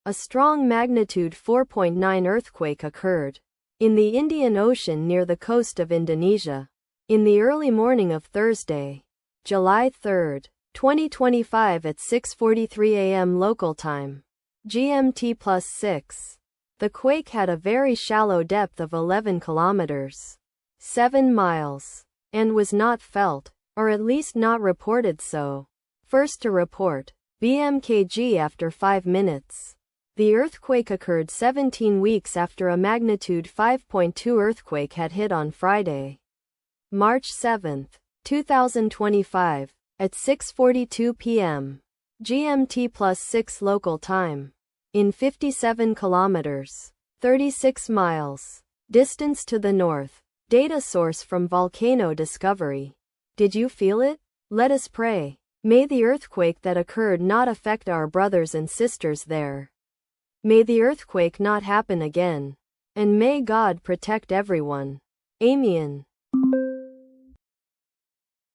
A strong magnitude 4.9 earthquake occurred in the Indian Ocean near the coast of Indonesia in the early morning of Thursday, July 3, 2025 at 6:43 a.m. local time, GMT+6. The quake had a very shallow depth of 11 kilometers, 7 miles, and was not felt, or at least not reported so. First to report, BMKG after 5 minutes. The earthquake occurred 17 weeks after a magnitude 5.2 earthquake had hit on Friday, March 7, 2025, at 6:42 p.m. GMT+6 local time, in 57 kilometers, 36 miles, distance to the north. Data source from Volcano Discovery. Did you feel it? Let us pray. May the earthquake that occurred not affect our brothers and sisters there. May the earthquake not happen again. And may God protect everyone. Amen.